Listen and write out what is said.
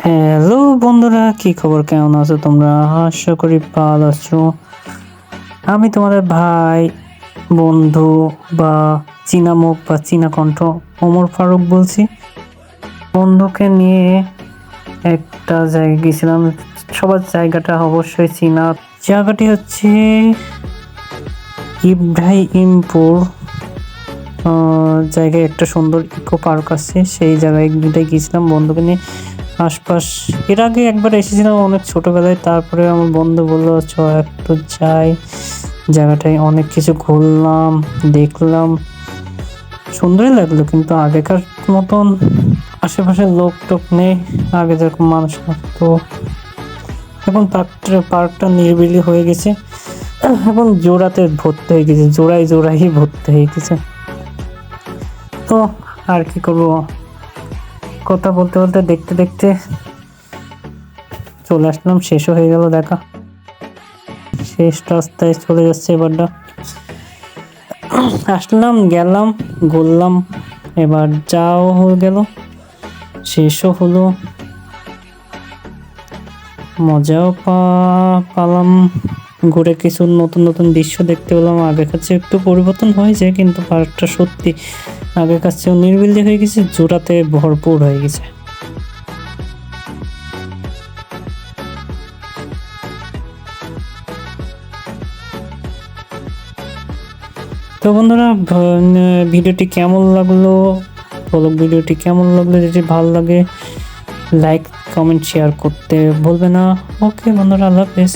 Hello বন্ধুরা, কি খবর? কেমন আছো তোমরা? আশা করি ভালো আছো। আমি তোমাদের ভাই, বন্ধু বা চীনা মুখ বা চীনা কণ্ঠ ওমর ফারুক বলছি। বন্ধুকে নিয়ে একটা জায়গায় গেছিলাম। সবার জায়গাটা অবশ্যই চীনা। জায়গাটি হচ্ছে ইব্রাহিমপুর। জায়গায় একটা সুন্দর ইকো পার্ক আছে, সেই জায়গায় গিয়েছিলাম বন্ধুকে নিয়ে। আশপাশ এর আগে একবার এসেছিলাম অনেক ছোটবেলায়, তারপরে আমার বন্ধু বললো চ একটু যাই। জায়গাটায় অনেক কিছু ঘুরলাম, দেখলাম, সুন্দরই লাগলো, কিন্তু আগেকার মতন আশেপাশে লোক টোক নেই। আগে যেরকম মানুষ থাকতো, এখন পার্কটা নিরিবিলি হয়ে গেছে। এখন জোড়াতে ভর্তি হয়ে গেছে, জোড়ায় জোড়াই ভর্তি হয়ে গেছে। তো আর কি করবো, কথা বলতে বলতে দেখতে দেখতে চলে আসলাম, শেষও হয়ে গেল দেখা। শেষ রাস্তায় চলে যাচ্ছে এবারটা। আসলাম, গেলাম, ঘুরলাম, এবার যাও হয়ে গেল, শেষও হলো, মজাও পালাম। ঘুরে কিছু নতুন নতুন দৃশ্য দেখতে পেলাম। আগের কাছে একটু পরিবর্তন হয়েছে, কিন্তু পার্কটা সত্যি আগের কাছেও নির্বিলি হয়ে গেছে, জোড়াতে ভরপুর হয়ে গেছে। তো বন্ধুরা, ভিডিওটি কেমন লাগলো বলো, ভিডিওটি কেমন লাগলো? যদি ভালো লাগে লাইক, কমেন্ট, শেয়ার করতে ভুলবে না। ওকে বন্ধুরা, আল্লাহ হাফেজ।